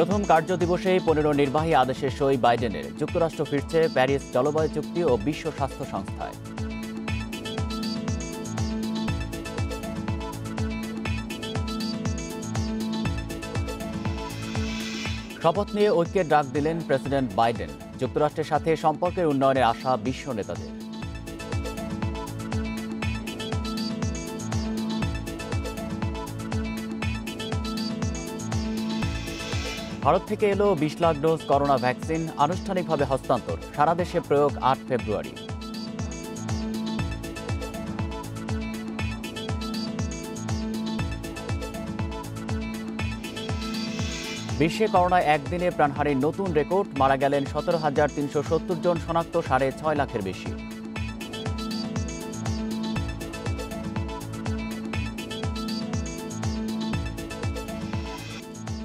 প্রথম কার্যদিবসেই 15 নির্বাহী আদেশের সই বাইডেনের। যুক্তরাষ্ট্র ফিরছে প্যারিস জলবায়ু চুক্তি ও বিশ্ব স্বাস্থ্য সংস্থায়। শপথ নিয়ে ঐক্যের ডাক দিলেন প্রেসিডেন্ট বাইডেন। যুক্তরাষ্ট্রের সাথে সম্পর্কের উন্নয়নের আশা বিশ্ব নেতাদের। ভারত থেকে এলো 20 লাখ ডোজ করোনা ভ্যাকসিন, আনুষ্ঠানিকভাবে হস্তান্তর। সারা দেশে প্রয়োগ 8 ফেব্রুয়ারি। বিশ্বে করোনায় একদিনে প্রাণহানির নতুন রেকর্ড, মারা গেলেন 17,370 জন, শনাক্ত 6.5 লাখের বেশি।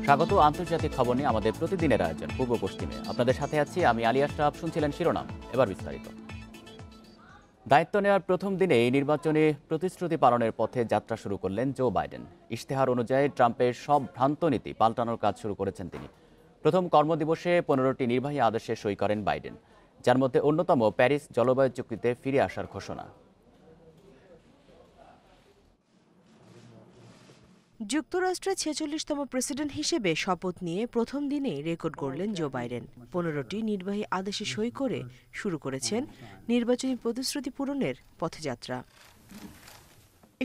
স্বাগত আন্তর্জাতিক খবর নিয়ে আমাদের প্রতিদিনের আয়োজন পূর্ব পশ্চিমে। আপনাদের সাথে আছি আমি আলী আশরাফ। শুনছিলেন শিরোনাম, এবার বিস্তারিত। দায়িত্ব নেওয়ার প্রথম দিনে এই নির্বাচনে প্রতিশ্রুতি পালনের পথে যাত্রা শুরু করলেন জো বাইডেন। ইশতেহার অনুযায়ী ট্রাম্পের সব ভ্রান্ত নীতি পাল্টানোর কাজ শুরু করেছেন তিনি। প্রথম কর্মদিবসে 15টি নির্বাহী আদেশে সই করেন বাইডেন, যার মধ্যে অন্যতম প্যারিস জলবায়ু চুক্তিতে ফিরে আসার ঘোষণা। যুক্তরাষ্ট্রের 46তম প্রেসিডেন্ট হিসেবে শপথ নিয়ে প্রথম দিনেই রেকর্ড গড়লেন জো বাইডেন। 15টি নির্বাহী আদেশে সই করে শুরু করেছেন নির্বাচনী প্রতিশ্রুতি পূরণের পথযাত্রা।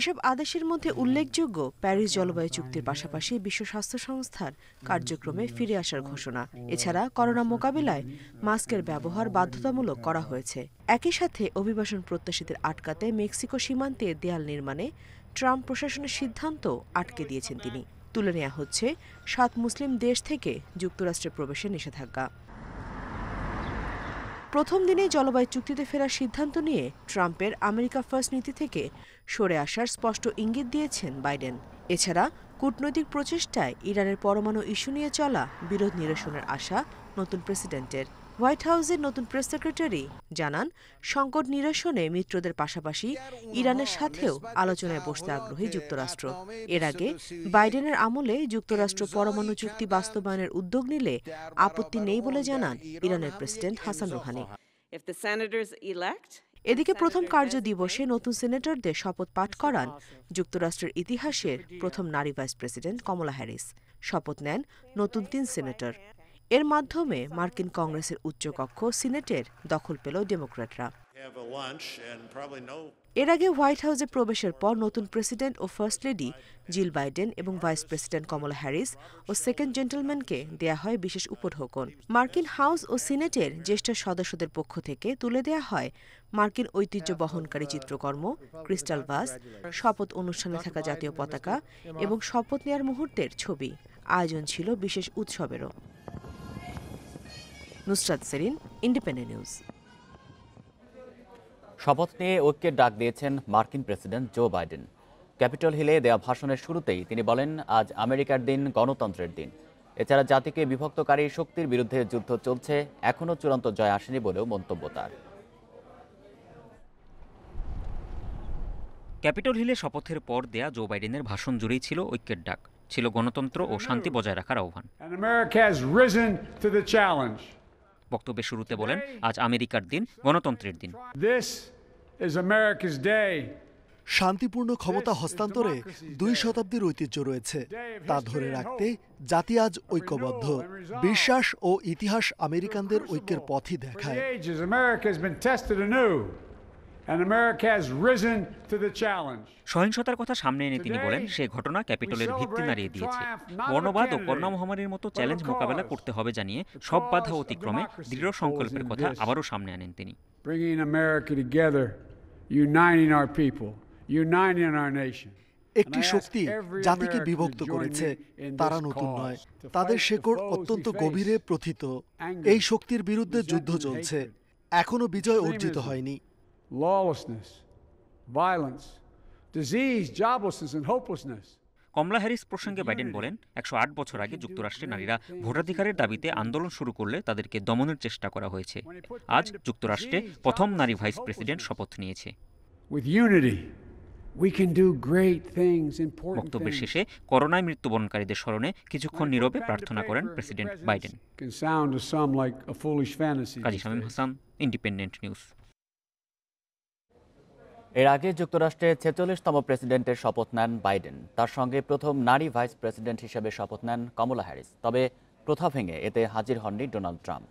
এসব আদেশের মধ্যে উল্লেখযোগ্য প্যারিস জলবায়ু চুক্তির পাশাপাশি বিশ্ব স্বাস্থ্য সংস্থার কার্যক্রমে ফিরে আসার ঘোষণা। এছাড়া করোনা মোকাবিলায় মাস্কের ব্যবহার বাধ্যতামূলক করা হয়েছে। একই সাথে অভিবাসন প্রত্যাশীদের আটকাতে মেক্সিকো সীমান্তে দেয়াল নির্মাণে ট্রাম্প প্রশাসনের সিদ্ধান্ত আটকে দিয়েছেন তিনি। তুলে নেওয়া হচ্ছে 7 মুসলিম দেশ থেকে যুক্তরাষ্ট্রে প্রবেশের নিষেধাজ্ঞা। প্রথম দিনেই জলবায়ু চুক্তিতে ফেরার সিদ্ধান্ত নিয়ে ট্রাম্পের আমেরিকা ফার্স্ট নীতি থেকে সরে আসার স্পষ্ট ইঙ্গিত দিয়েছেন বাইডেন। এছাড়া কূটনৈতিক প্রচেষ্টায় ইরানের পরমাণু ইস্যু নিয়ে চলা বিরোধ নিরসনের আশা নতুন প্রেসিডেন্টের। হোয়াইট হাউসের নতুন প্রেস সেক্রেটারি জানান, সংকট নিরসনে মিত্রদের পাশাপাশি ইরানের সাথেও আলোচনায় বসতে আগ্রহী যুক্তরাষ্ট্র। এর আগে বাইডেনের আমলে যুক্তরাষ্ট্র পরমাণু চুক্তি বাস্তবায়নের উদ্যোগ নিলে আপত্তি নেই বলে জানান ইরানের প্রেসিডেন্ট হাসান রুহানি। এদিকে প্রথম কার্য দিবসে নতুন সিনেটরদের শপথ পাঠ করান যুক্তরাষ্ট্রের ইতিহাসের প্রথম নারী ভাইস প্রেসিডেন্ট কমলা হ্যারিস। শপথ নেন নতুন 3 সিনেটর। এর মাধ্যমে মার্কিন কংগ্রেসের উচ্চকক্ষ সিনেটের দখল পেল ডেমোক্র্যাটরা। এর আগে হোয়াইট হাউসে প্রবেশের পর নতুন প্রেসিডেন্ট ও ফার্স্ট লেডি জিল বাইডেন এবং ভাইস প্রেসিডেন্ট কমলা হ্যারিস ও সেকেন্ড জেন্টলম্যানকে দেয়া হয় বিশেষ উপঢৌকন। মার্কিন হাউস ও সিনেটের জ্যেষ্ঠ সদস্যদের পক্ষ থেকে তুলে দেয়া হয় মার্কিন ঐতিহ্য বহনকারী চিত্রকর্ম, ক্রিস্টাল ভাস, শপথ অনুষ্ঠানে থাকা জাতীয় পতাকা এবং শপথ নেয়ার মুহূর্তের ছবি। আয়োজন ছিল বিশেষ উৎসবেরও। Nusrat Serin, Independent News. শপথ নিয়ে ঐক্যের ডাক দিয়েছেন মার্কিন প্রেসিডেন্ট জো বাইডেন। ক্যাপিটল হিলে দেয়া ভাষণের শুরুতেই তিনি বলেন, আজ আমেরিকার দিন, গণতন্ত্রের দিন। এছাড়া জাতিকে বিভক্তকারী শক্তির বিরুদ্ধে যুদ্ধ চলছে, এখনও চূড়ান্ত জয় আসেনি বলেও মন্তব্য তার। ক্যাপিটল হিলে শপথের পর দেয়া জো বাইডেনের ভাষণ জুড়েই ছিল ঐক্যের ডাক, ছিল গণতন্ত্র ও শান্তি বজায় রাখার আহ্বান। বক্তব্যের শুরুতে বলেন, আজ আমেরিকার দিন, গণতন্ত্রের দিন। শান্তিপূর্ণ ক্ষমতা হস্তান্তরে 2 শতাব্দীর ঐতিহ্য রয়েছে, তা ধরে রাখতে জাতি আজ ঐক্যবদ্ধ। বিশ্বাস ও ইতিহাস আমেরিকানদের ঐক্যের পথই দেখায়। সহিংসতার কথা সামনে এনে তিনি বলেন, সে ঘটনা ক্যাপিটলের ভিত্তি নাড়িয়ে দিয়েছে। বর্ণবাদ ও করোনা মহামারীর মতো চ্যালেঞ্জ মোকাবেলা করতে হবে জানিয়ে সব বাধা অতিক্রমে দৃঢ় সংকল্পের কথা আবারও সামনে আনেন তিনি। একটি শক্তি জাতিকে বিভক্ত করেছে, তারা নতুন নয়, তাদের শেকড় অত্যন্ত গভীরে প্রথিত। এই শক্তির বিরুদ্ধে যুদ্ধ চলছে, এখনো বিজয় অর্জিত হয়নি। কমলা হ্যারিস প্রসঙ্গে বাইডেন বলেন, 108 বছর আগে যুক্তরাষ্ট্রে নারীরা ভোটাধিকারের দাবিতে আন্দোলন শুরু করলে তাদেরকে দমনের চেষ্টা করা হয়েছে। আজ যুক্তরাষ্ট্রে প্রথম নারী ভাইস প্রেসিডেন্ট শপথ নিয়েছে। We can do great things, important বক্তব্যের things. শেষে করোনায় মৃত্যুবরণকারীদের স্মরণে কিছুক্ষণ নীরবে প্রার্থনা করেন president Biden. Can sound to some like a foolish fantasy. Kazi Shamim Hasan, independent news. এর আগে যুক্তরাষ্ট্রের ৪৬তম প্রেসিডেন্টের শপথ নেন বাইডেন। তার সঙ্গে প্রথম নারী ভাইস প্রেসিডেন্ট হিসেবে শপথ নেন কমলা হ্যারিস। তবে প্রথা ভেঙে এতে হাজির হননি ডোনাল্ড ট্রাম্প।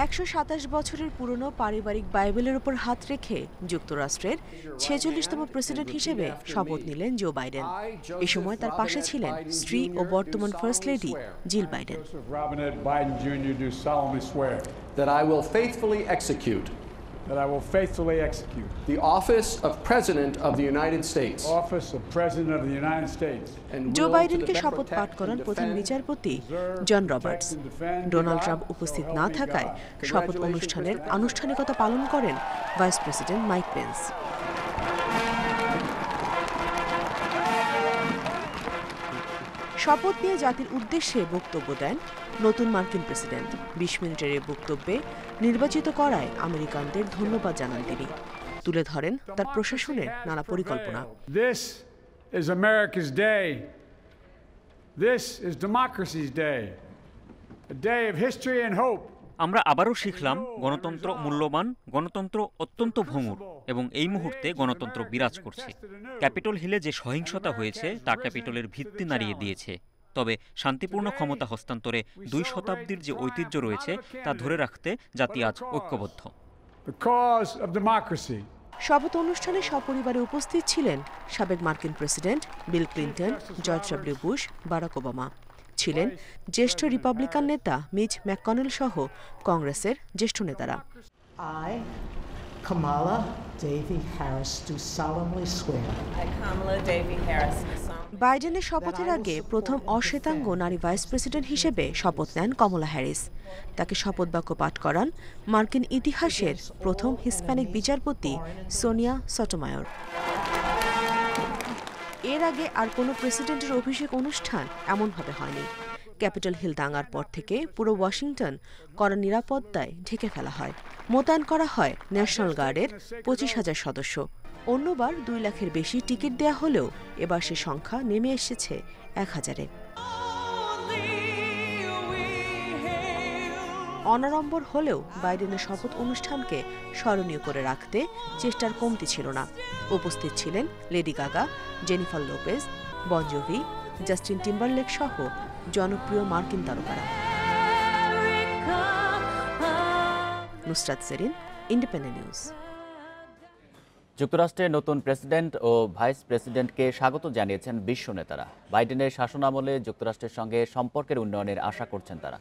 ১২৭ বছরের পুরনো পারিবারিক বাইবেলের উপর হাত রেখে যুক্তরাষ্ট্রের ৪৬তম প্রেসিডেন্ট হিসেবে শপথ নিলেন জো বাইডেন। এ সময় তার পাশে ছিলেন স্ত্রী ও বর্তমান first lady Jill Biden. Robinette Biden Jr. do solemnly swear that I will faithfully execute that I will faithfully execute the office of President of the United States office of President of the United States and Joe will to বাইডেনকে the শপথ পাঠ protect করান and প্রধান defend বিচারপতি জন Roberts. Donald Trump উপস্থিত না থাকায় শপথ অনুষ্ঠানের আনুষ্ঠানিকতা পালন করেন ভাইস প্রেসিডেন্ট মাইক পেন্স। শপথ নিয়ে জাতির উদ্দেশ্যে বক্তব্য দেন নতুন মার্কিন প্রেসিডেন্ট। ২০ মিনিটের এই বক্তব্যে নির্বাচিত করায় আমেরিকানদের ধন্যবাদ জানান তিনি। তুলে ধরেন তার প্রশাসনের নানা পরিকল্পনা। This is America's day. This is democracy's day. A day of history and hope. আমরা আবারও শিখলাম গণতন্ত্র মূল্যবান, গণতন্ত্র অত্যন্ত ভঙ্গুর এবং এই মুহূর্তে গণতন্ত্র বিরাজ করছে। ক্যাপিটল হিলে যে সহিংসতা হয়েছে তা ক্যাপিটলের ভিত্তি নাড়িয়ে দিয়েছে। তবে শান্তিপূর্ণ ক্ষমতা হস্তান্তরে ২ শতাব্দীর যে ঐতিহ্য রয়েছে তা ধরে রাখতে জাতি আজ ঐক্যবদ্ধ। The cause of democracy. শপথ অনুষ্ঠানে সপরিবারে উপস্থিত ছিলেন সাবেক মার্কিন president Bill Clinton, George W Bush, Barack Obama. ছিলেন জ্যেষ্ঠ রিপাবলিকান নেতা মিচ ম্যাককনেল সহ কংগ্রেসের জ্যেষ্ঠ নেতারা। I, Kamala Devi Harris, do solemnly swear I, Kamala Devi Harris, do solemnly বাইডেনের শপথের আগে প্রথম অশ্বেতাঙ্গ নারী ভাইস প্রেসিডেন্ট হিসেবে শপথ নেন কমলা হ্যারিস। তাকে শপথ বাক্য পাঠ করান মার্কিন ইতিহাসের প্রথম হিস্প্যানিক বিচারপতি সোনিয়া সটোমায়োর। এর আগে আর কোনো প্রেসিডেন্টের অভিষেক অনুষ্ঠান এমনভাবে হয়নি। ক্যাপিটল হিল দাঙ্গার পর থেকে পুরো ওয়াশিংটন কড়া নিরাপত্তায় ঢেকে ফেলা হয়। মোতায়েন করা হয় ন্যাশনাল গার্ডের ২৫,০০০ সদস্য। অন্যবার ২ লাখের বেশি টিকিট দেয়া হলেও এবার সে সংখ্যা নেমে এসেছে ১,০০০-এ। অনাড়ম্বর হলেও বাইডেনের শপথ অনুষ্ঠানকে স্মরণীয় করে রাখতে চেষ্টার কমতি ছিল না। উপস্থিত ছিলেন লেডি গাগা, জেনিফার লোপেজ, বন জোভি, জাস্টিন টিম্বারলেক সহ জনপ্রিয় মার্কিন তারকারা। Nusrat Serin, Independent News. যুক্তরাষ্ট্রের নতুন প্রেসিডেন্ট ও ভাইস প্রেসিডেন্টকে স্বাগত জানিয়েছেন বিশ্ব নেতারা। বাইডেনের শাসনামলে যুক্তরাষ্ট্রের সঙ্গে সম্পর্কের উন্নয়নের আশা করছেন তারা।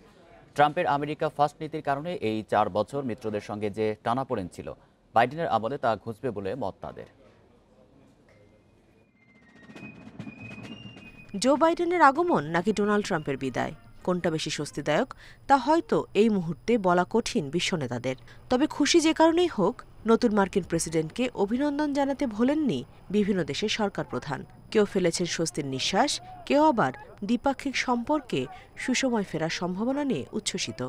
ট্রাম্পের আমেরিকা ফার্স্ট নীতির কারণে এই ৪ বছর মিত্রদের সঙ্গে যে টানাপোড়েন ছিল, বাইডেনের আমলে তা ঘুচবে বলে মত তাদের। জো বাইডেনের আগমন নাকি ডোনাল্ড ট্রাম্পের বিদায়, কোনটা বেশি স্বস্তিদায়ক তা হয়তো এই মুহূর্তে বলা কঠিন বিশ্ব নেতাদের। তবে খুশি যে কারণেই হোক, নতুন মার্কিন প্রেসিডেন্টকে অভিনন্দন জানাতে ভোলেননি বিভিন্ন দেশের সরকার প্রধান। কেউ ফেলেছেন স্বস্তির নিঃশ্বাস, কেউ আবার দ্বিপাক্ষিক সম্পর্কে সুসময় ফেরার সম্ভাবনা নিয়ে উচ্ছ্বসিত।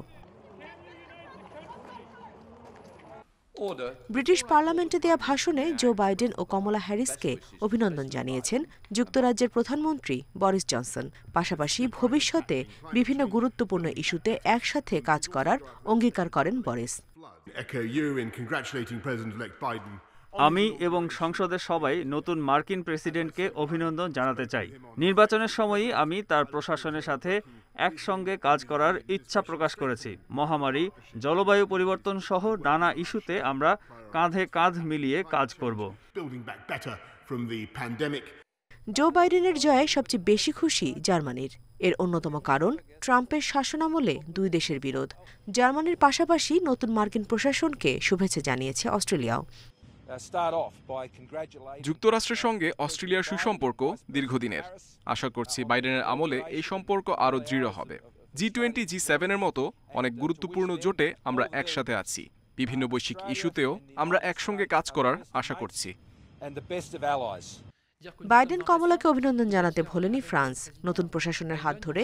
ব্রিটিশ পার্লামেন্টে দেয়া ভাষণে জো বাইডেন ও কমলা হ্যারিসকে অভিনন্দন জানিয়েছেন যুক্তরাজ্যের প্রধানমন্ত্রী বরিস জনসন। পাশাপাশি ভবিষ্যতে বিভিন্ন গুরুত্বপূর্ণ ইস্যুতে একসাথে কাজ করার অঙ্গীকার করেন বরিস। আমি এবং সংসদের সবাই নতুন মার্কিন প্রেসিডেন্টকে অভিনন্দন জানাতে চাই। নির্বাচনের সময়ই আমি তার প্রশাসনের সাথে একসঙ্গে কাজ করার ইচ্ছা প্রকাশ করেছি। মহামারী, জলবায়ু পরিবর্তন সহ নানা ইস্যুতে আমরা কাঁধে কাঁধ মিলিয়ে কাজ করব। জো বাইডেনের জয়ে সবচেয়ে বেশি খুশি জার্মানির। এর অন্যতম কারণ ট্রাম্পের শাসনামলে 2 দেশের বিরোধ। জার্মানির পাশাপাশি নতুন মার্কিন প্রশাসনকে শুভেচ্ছা জানিয়েছে অস্ট্রেলিয়াও। যুক্তরাষ্ট্রের সঙ্গে অস্ট্রেলিয়ার সুসম্পর্ক দীর্ঘদিনের। আশা করছি বাইডেনের আমলে এই সম্পর্ক আরও দৃঢ় হবে। G20, G7-এর মতো অনেক গুরুত্বপূর্ণ জোটে আমরা একসাথে আছি। বিভিন্ন বৈশ্বিক ইস্যুতেও আমরা একসঙ্গে কাজ করার আশা করছি। বাইডেন কমলাকে অভিনন্দন জানাতে ভোলেনি ফ্রান্স। নতুন প্রশাসনের হাত ধরে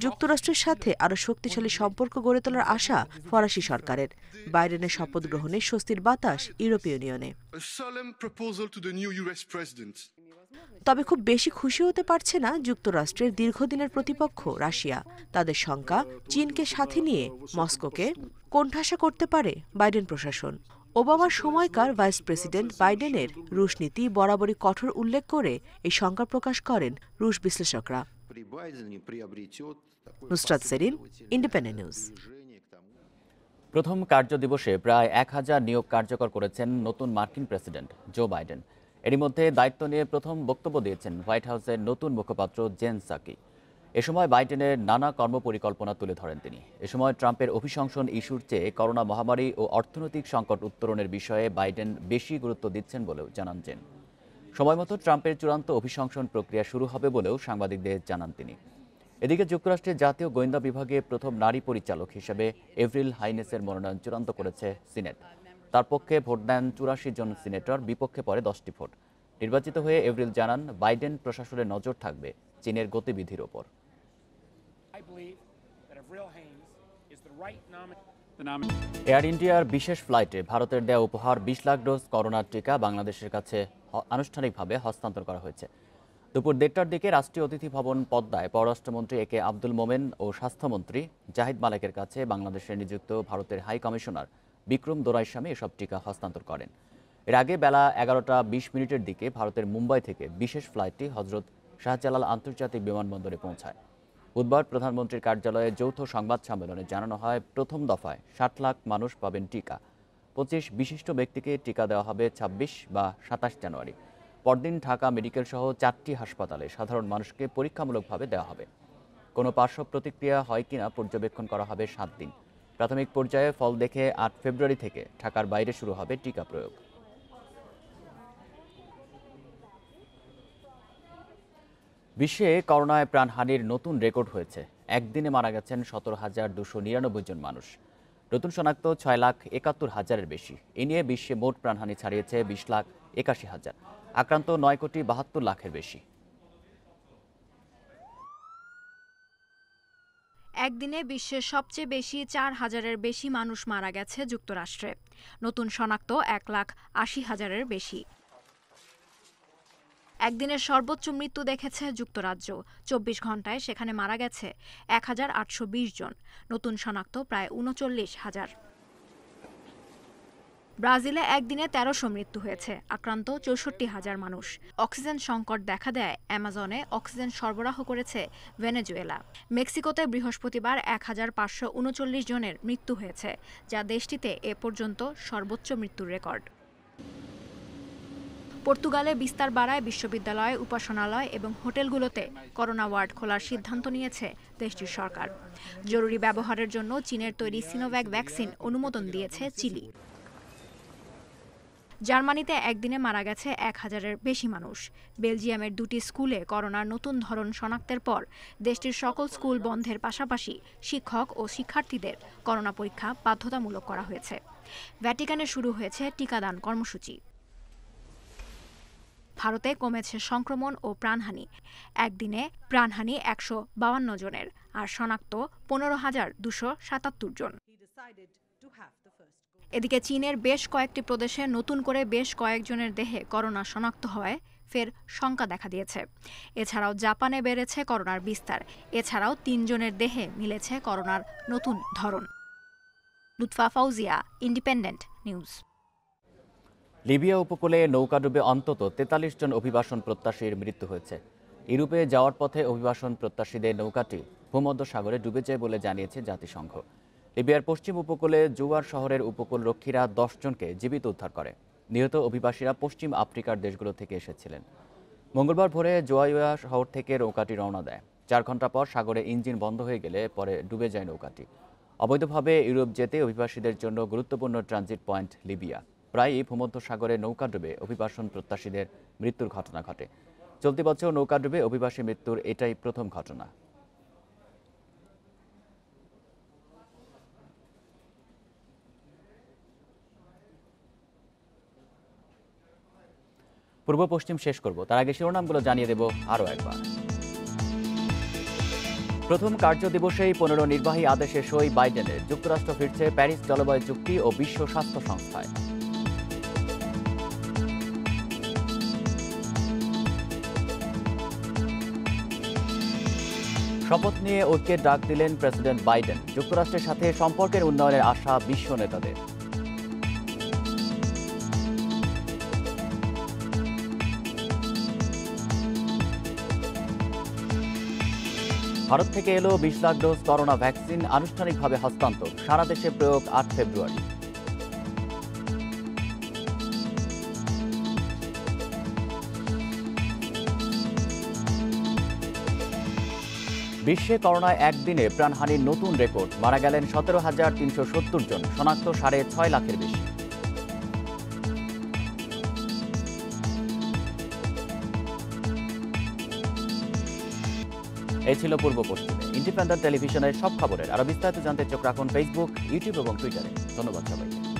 যুক্তরাষ্ট্রের সাথে আরও শক্তিশালী সম্পর্ক গড়ে তোলার আশা ফরাসি সরকারের। বাইডেনের শপথ গ্রহণে স্বস্তির বাতাস ইউরোপীয় ইউনিয়নে। তবে খুব বেশি খুশি হতে পারছে না যুক্তরাষ্ট্রের দীর্ঘদিনের প্রতিপক্ষ রাশিয়া। তাদের শঙ্কা, চীনকে সাথে নিয়ে মস্কোকে কোণঠাসা করতে পারে বাইডেন প্রশাসন। ওবামার সময়কার ভাইস প্রেসিডেন্ট বাইডেনের রুশ নীতি বরাবরই কঠোর উল্লেখ করে এই শঙ্কা প্রকাশ করেন রুশ বিশ্লেষকরা। Nusrat Serin, Independent News. প্রথম কার্যদিবসে প্রায় 1000 নিয়োগ কার্যকর করেছেন নতুন মার্কিন প্রেসিডেন্ট জো বাইডেন। এরই মধ্যে দায়িত্ব নিয়ে প্রথম বক্তব্য দিয়েছেন হোয়াইট হাউসের নতুন মুখপাত্র জেন সাকি। এ সময় বাইডেনের নানা কর্মপরিকল্পনা তুলে ধরেন তিনি। এ সময় ট্রাম্পের অভিশংসন ইস্যুর চেয়ে করোনা মহামারী ও অর্থনৈতিক সংকট উত্তরণের বিষয়ে বাইডেন বেশি গুরুত্ব দিচ্ছেন বলেও জানান জেন। সময়মতো ট্রাম্পের চূড়ান্ত অভিশংসন প্রক্রিয়া শুরু হবে বলেও সাংবাদিকদের জানান তিনি। এদিকে যুক্তরাষ্ট্রের জাতীয় গোয়েন্দা বিভাগে প্রথম নারী পরিচালক হিসেবে এভরিল হাইনেসের মনোনয়ন চূড়ান্ত করেছে সিনেট। তার পক্ষে ভোট দেন 84 জন সিনেটর, বিপক্ষে পড়ে 10টি ভোট। নির্বাচিত হয়ে এভরিল জানান, বাইডেন প্রশাসনের নজর থাকবে চীনের গতিবিধির ওপর। এয়ার ইন্ডিয়ার বিশেষ ফ্লাইটে ভারতের দেয়া উপহার 20 লাখ ডোজ করোনার টিকা বাংলাদেশের কাছে আনুষ্ঠানিকভাবে হস্তান্তর করা হয়েছে। দুপুর 1টার দিকে রাষ্ট্রীয় অতিথি ভবন পদ্মায় পররাষ্ট্রমন্ত্রী একে আব্দুল মোমেন ও স্বাস্থ্যমন্ত্রী জাহিদ মালেকের কাছে বাংলাদেশে নিযুক্ত ভারতের হাই কমিশনার বিক্রম দোরাইস্বামী এসব টিকা হস্তান্তর করেন। এর আগে বেলা 11টা 20 দিকে ভারতের মুম্বাই থেকে বিশেষ ফ্লাইটটি হজরত শাহজালাল আন্তর্জাতিক বিমানবন্দরে পৌঁছায়। বুধবার প্রধানমন্ত্রীর কার্যালয়ে যৌথ সংবাদ সম্মেলনে জানানো হয়, প্রথম দফায় 60 লাখ মানুষ পাবেন টিকা। 25 বিশিষ্ট ব্যক্তিকে টিকা দেওয়া হবে 26 বা 27 জানুয়ারি। পরদিন ঢাকা মেডিকেল সহ 4টি হাসপাতালে সাধারণ মানুষকে পরীক্ষামূলকভাবে দেওয়া হবে। কোনো পার্শ্ব প্রতিক্রিয়া হয় কিনা পর্যবেক্ষণ করা হবে 7 দিন। প্রাথমিক পর্যায়ে ফল দেখে 8 ফেব্রুয়ারি থেকে ঢাকার বাইরে শুরু হবে টিকা প্রয়োগ। বিশ্বে করোনায় প্রাণহানির নতুন রেকর্ড হয়েছে। একদিনে মারা গেছেন 17,299 জন মানুষ। নতুন শনাক্ত 6,71,000-এর বেশি। এ নিয়ে বিশ্বে মোট প্রাণহানি ছাড়িয়েছে 20,81,000। আক্রান্ত 9,72,00,000-এর বেশি। একদিনে বিশ্বের সবচেয়ে বেশি 4,000-এর বেশি মানুষ মারা গেছে যুক্তরাষ্ট্রে। নতুন শনাক্ত 1,80,000-এর বেশি। একদিনের সর্বোচ্চ মৃত্যু দেখেছে যুক্তরাজ্য। 24 ঘন্টায় সেখানে মারা গেছে 1,820 জন। নতুন শনাক্ত প্রায় 39,000। ব্রাজিলে একদিনে 1300 মৃত্যু হয়েছে। আক্রান্ত 64,000 মানুষ। অক্সিজেন সংকট দেখা দেয় অ্যামাজনে অক্সিজেন সরবরাহ করেছে ভেনেজুয়েলা। মেক্সিকোতে বৃহস্পতিবার 1,539 জনের মৃত্যু হয়েছে, যা দেশটিতে এ পর্যন্ত সর্বোচ্চ মৃত্যুর রেকর্ড। পর্তুগালে বিস্তার বাড়ায় বিশ্ববিদ্যালয়, উপাসনালয় এবং হোটেলগুলোতে করোনা ওয়ার্ড খোলার সিদ্ধান্ত নিয়েছে দেশটির সরকার। জরুরি ব্যবহারের জন্য চীনের তৈরি সিনোভ্যাক ভ্যাকসিন অনুমোদন দিয়েছে চিলি। জার্মানিতে একদিনে মারা গেছে 1,000-এর বেশি মানুষ। বেলজিয়ামের 2টি স্কুলে করোনার নতুন ধরন শনাক্তের পর দেশটির সকল স্কুল বন্ধের পাশাপাশি শিক্ষক ও শিক্ষার্থীদের করোনা পরীক্ষা বাধ্যতামূলক করা হয়েছে। ভ্যাটিকানে শুরু হয়েছে টিকাদান কর্মসূচি। ভারতে কমেছে সংক্রমণ ও প্রাণহানি। একদিনে প্রাণহানি 152 জনের আর শনাক্ত 15,277 জন। এদিকে চীনের বেশ কয়েকটি প্রদেশে নতুন করে বেশ কয়েকজনের দেহে করোনা শনাক্ত হওয়ায় ফের শঙ্কা দেখা দিয়েছে। এছাড়াও জাপানে বেড়েছে করোনার বিস্তার। এছাড়াও 3 জনের দেহে মিলেছে করোনার নতুন ধরন। Lutfa Fauzia, independent news. Libya উপকূলে নৌকাডুবে অন্তত 43 জন অভিবাসন প্রত্যাশীর মৃত্যু হয়েছে। ইউরোপে যাওয়ার পথে অভিবাসন প্রত্যাশীদের নৌকাটি ভূমধ্যসাগরে ডুবে যায় বলে জানিয়েছে জাতিসংঘ। লিবিয়ার পশ্চিম উপকূলে জুয়ার শহরের উপকূল রক্ষীরা 10 জনকে জীবিত উদ্ধার করে। নিহত অভিবাসীরা পশ্চিম আফ্রিকার দেশগুলো থেকে এসেছিলেন। মঙ্গলবার ভোরে জুয়াইয়া শহর থেকে নৌকাটি রওনা দেয়। 4 ঘন্টা পর সাগরে ইঞ্জিন বন্ধ হয়ে গেলে পরে ডুবে যায় নৌকাটি। অবৈধভাবে ইউরোপ যেতে অভিবাসীদের জন্য গুরুত্বপূর্ণ ট্রানজিট পয়েন্ট লিবিয়া। প্রায়ই ভূমধ্যসাগরে নৌকা ডুবে অভিবাসন প্রত্যাশীদের মৃত্যুর ঘটনা ঘটে। চলতি বছর নৌকা ডুবে অভিবাসী মৃত্যুর এটাই প্রথম ঘটনা। পূর্ব পশ্চিম শেষ করব, তার আগে শিরোনামগুলো জানিয়ে দেব আরও একবার। প্রথম কার্য দিবসেই 15 নির্বাহী আদেশে সই বাইডেনের। যুক্তরাষ্ট্র ফিরছে প্যারিস জলবায়ু চুক্তি ও বিশ্ব স্বাস্থ্য সংস্থায়। শপথ নিয়ে ঐক্যের ডাক দিলেন প্রেসিডেন্ট বাইডেন। যুক্তরাষ্ট্রের সাথে সম্পর্কের উন্নয়নের আশা বিশ্ব নেতাদের। ভারত থেকে এলো 20 লাখ ডোজ করোনা ভ্যাকসিন, আনুষ্ঠানিকভাবে হস্তান্তর। সারা দেশে প্রয়োগ 8 ফেব্রুয়ারি। বিশ্বে করোনায় একদিনে প্রাণহানির নতুন রেকর্ড। মারা গেলেন 17,370 জন, শনাক্ত 6.5 লাখের বেশি। এই ছিল পূর্ব পশ্চিমে, ইন্ডিপেন্ডেন্ট টেলিভিশনের সব খবরের আরো বিস্তারিত জানতে চোখ রাখুন ফেসবুক, ইউটিউব এবং টুইটারে। ধন্যবাদ সবাইকে।